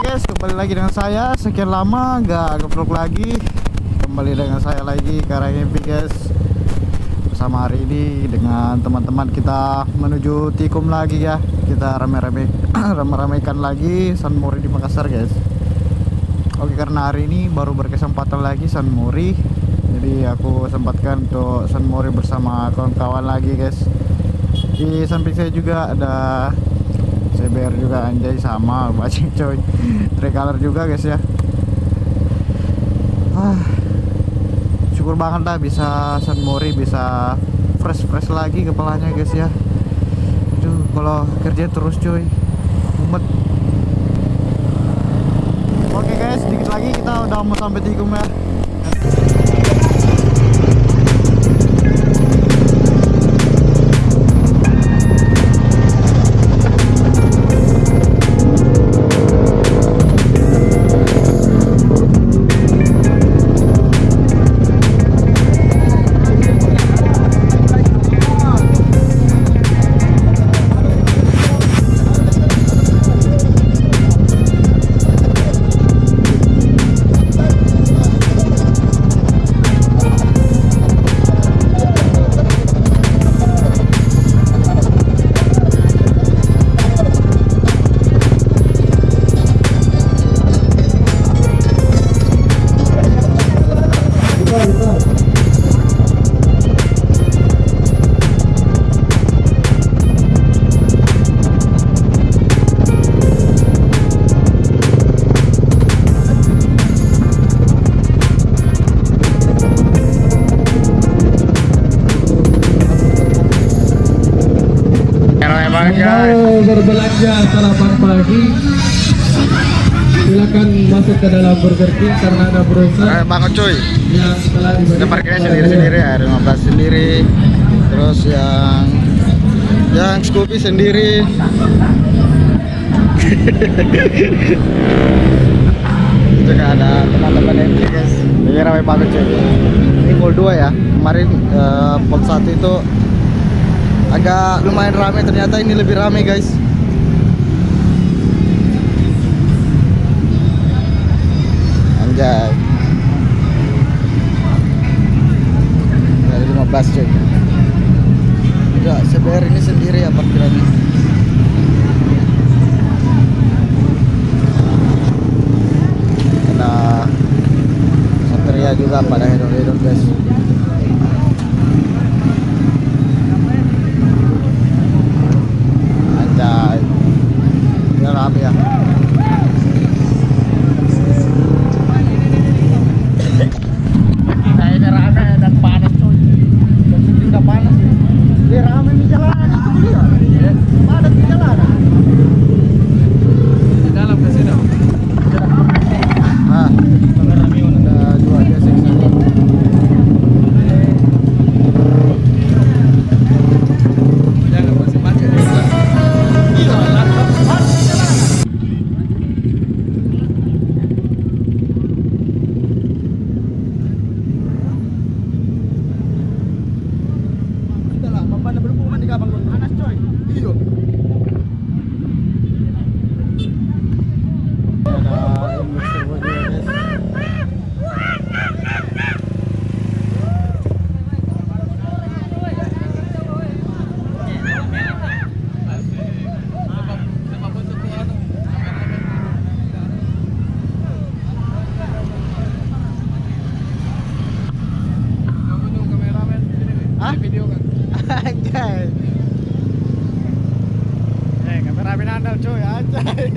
guys, kembali lagi dengan saya. Sekian lama nggak ngevlog lagi. Kembali dengan saya lagi Karang MP guys. Bersama hari ini dengan teman-teman kita menuju Tikum lagi ya. Kita rame-ramekan lagi San Mori di Makassar guys. Oke, karena hari ini baru berkesempatan lagi San Mori, jadi aku sempatkan untuk San Mori bersama kawan-kawan lagi guys. Di samping saya juga ada CBR juga, anjay, sama bacing coy, tricolor juga guys ya. Syukur banget lah bisa San Mori, bisa fresh lagi kepalanya guys ya. Aduh, kalau kerja terus cuy mumet. Oke guys, sedikit lagi kita udah mau sampai Tikum ya. Berbelanja sarapan pagi, silakan masuk ke dalam Burger King karena ada browser Banget cuy. yang telah Kita parkirnya sendiri-sendiri ya, 15 sendiri. Terus yang Scoopy sendiri. Juga ada teman-teman MC guys. Ini ramai banget cuy. Ini Pol 2 ya. Kemarin Pol 1 itu agak lumayan ramai, ternyata ini lebih ramai guys. Anjay. Dari 15 cuy. Enggak, CBR ini sendiri ya parkirannya. Ada Satria juga pada hedon-hedon guys. Ya rame ya. Kayaknya rame dan panas coy. Dan sini nggak panas ya. Dia rame di jalanan itu dia. Padat di jalanan. di dalam kasino. Nah, ada dua aja sih. Jangan masih pakai. Video kan? Anjay. Kameramen andal coy, anjay.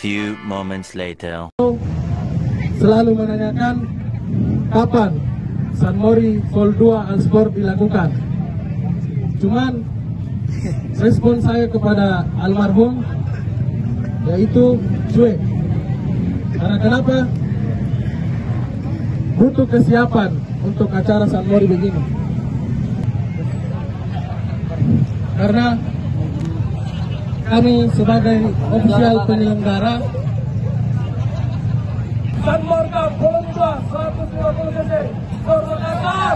few moments later. Selalu menanyakan kapan San Mori Vol 2 Unsport dilakukan. Cuman respon saya kepada almarhum yaitu cuek. Karena kenapa? Butuh kesiapan untuk acara San Mori begini. Karena kami sebagai ofisial penyelenggara San Morga Volume 2 150 cc Sorokasar.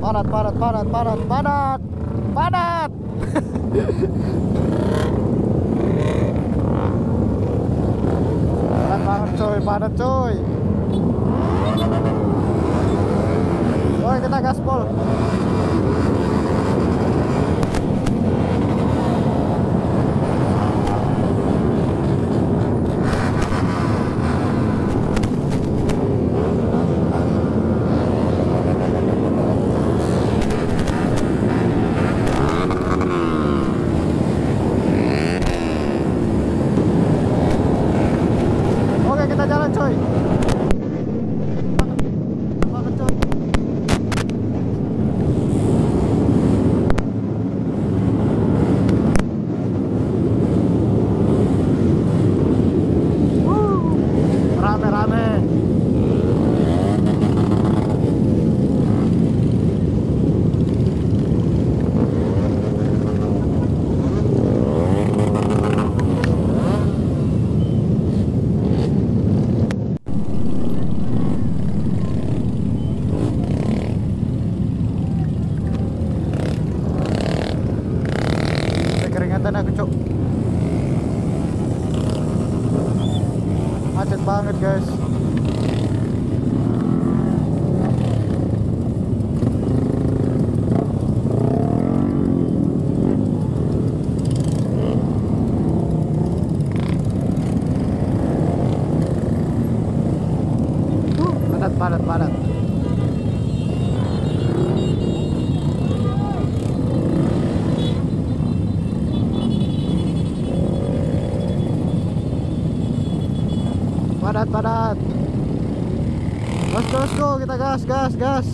Padat, padat, padat, padat, padat, padat. Padat banget coy, padat coy. Oke, kita gaspol. Oke, kita jalan coy. Banget coy. Rame-rame. Keringatan aku cok. Macet banget guys. Padat, padat, padat. Padat, padat. Let's go, kita gas, gas, gas.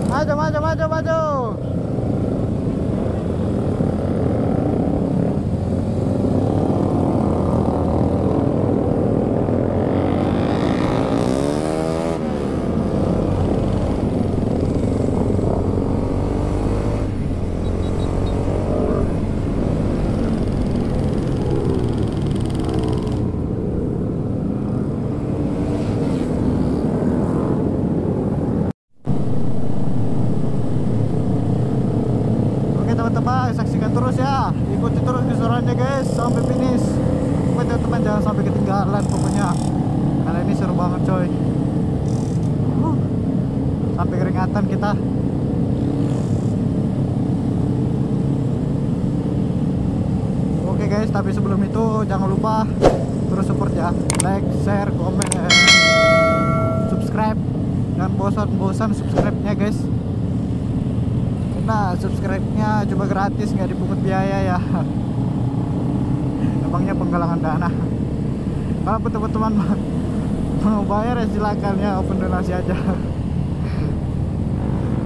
Maju, maju, maju, maju. Teman-teman, saksikan terus ya, ikuti terus keseruannya guys sampai finish. Pokoknya teman-teman jangan sampai ketinggalan pokoknya, karena ini seru banget coy. Sampai keringatan kita. Oke guys, tapi sebelum itu jangan lupa terus support ya, like, share, komen, subscribe. Jangan bosan-bosan subscribe-nya guys. Nah, subscribe-nya cuma gratis, nggak dipungut biaya ya. Emangnya penggalangan dana. Kalau teman-teman mau bayar ya silakan ya, open donasi aja.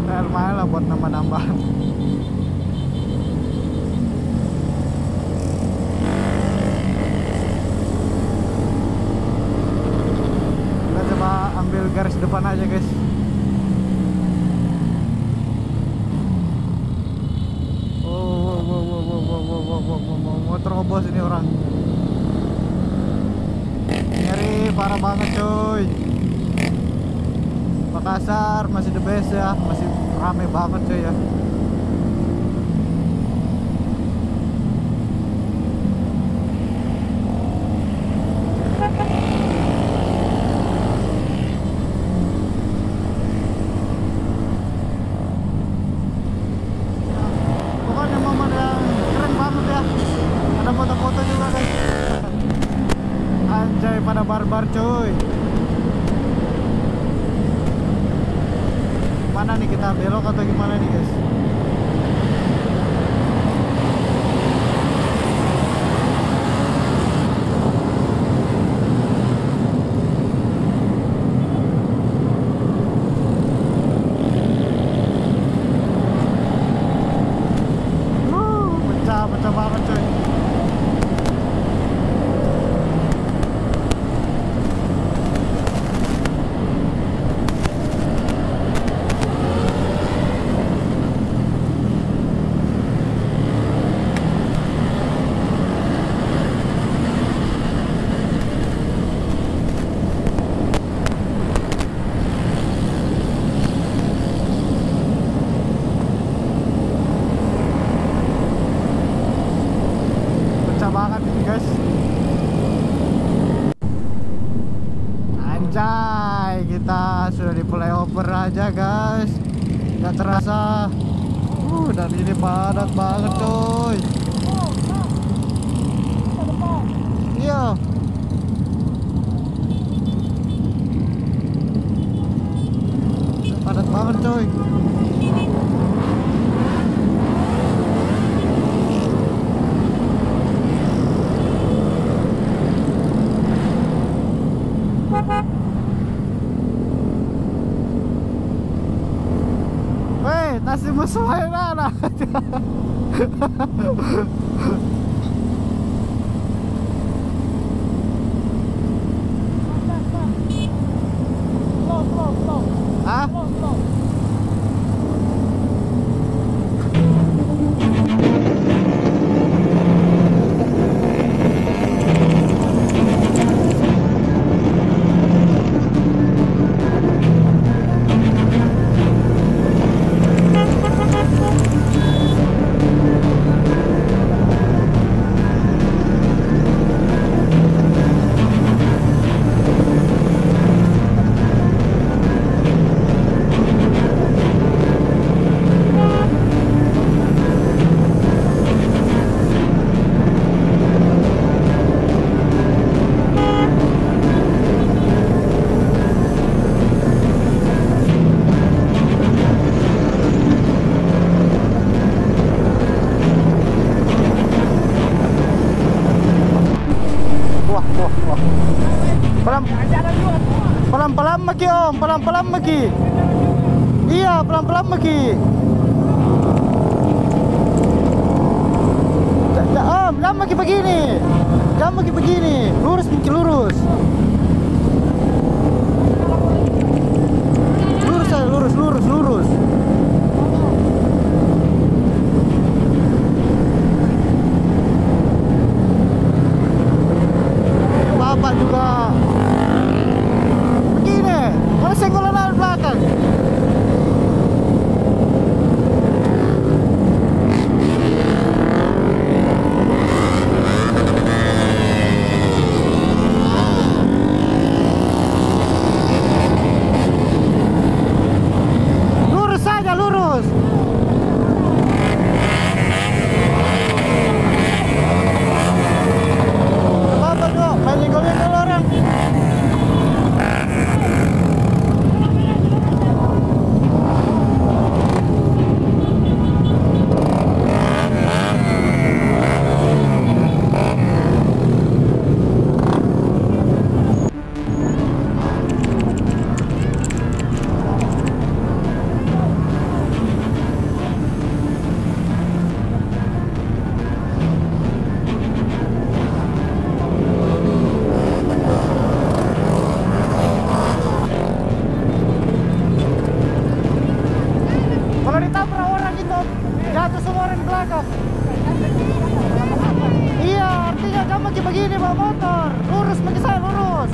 Nah, lumayan lah buat nambah-nambah. Kita coba ambil garis depan aja guys. Mau terobos ini orang. Nyeri parah banget coy. Makassar masih the best ya, masih rame banget coy ya. Pokoknya momen yang keren banget ya. Ada foto-foto juga guys. Anjay, pada barbar cuy. Mana nih, kita belok atau gimana nih guys? Pecah banget cuy. Banget ini guys. Anjay, kita sudah di flyover aja guys. Gak terasa. Dan ini padat banget coy. Iya. Padat banget coy. Nasi musuhnya mana? Hah? Pelan-pelan maki om, pelan-pelan maki. Iya, pelan-pelan maki. Om, jangan maki begini. Jangan maki begini. Lurus maki, lurus. Lurus aja, lurus, lurus, lurus. Bapak juga begini, mana senggolan dari belakang. Lurus saja, lurus. Bapak dong, main golnya ke orang. Kalau ditabrak orang itu jatuh semua orang di belakang. Iya, artinya kamu lagi begini bawa motor. Lurus bagi saya, lurus.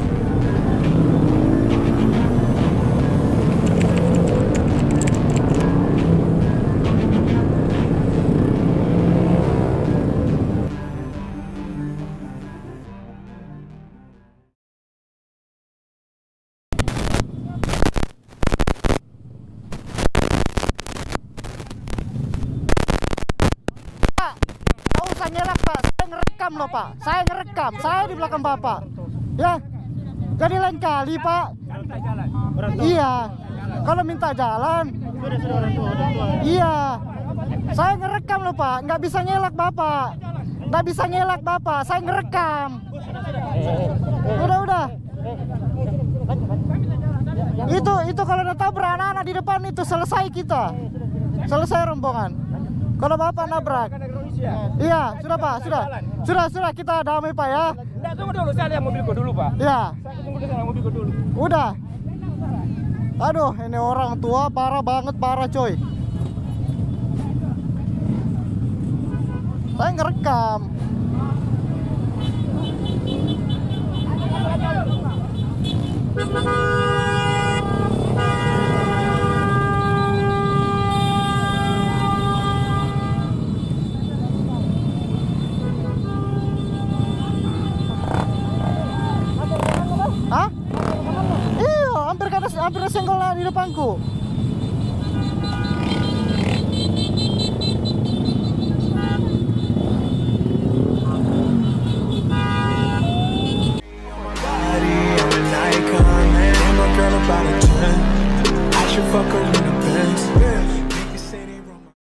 Ngelak Pak, saya ngerekam loh Pak, saya ngerekam, saya di belakang Bapak. Ya, jadi lain kali Pak. Iya, kalau minta jalan. Iya, saya ngerekam loh Pak, nggak bisa ngelak Bapak. Nggak bisa ngelak Bapak, saya ngerekam. Udah. Itu kalau udah tabrak anak-anak di depan itu selesai kita. Selesai rombongan. Kalau Bapak nabrak. Iya, sudah Pak, sudah kita damai Pak ya. Enggak, tunggu dulu, saya lihat mobilku dulu Pak. Iya. Saya tunggu di sana mobilku dulu. Udah. Aduh, ini orang tua parah banget, parah coy. Saya ngerekam. Hah? Iya, hampir senggol di depanku.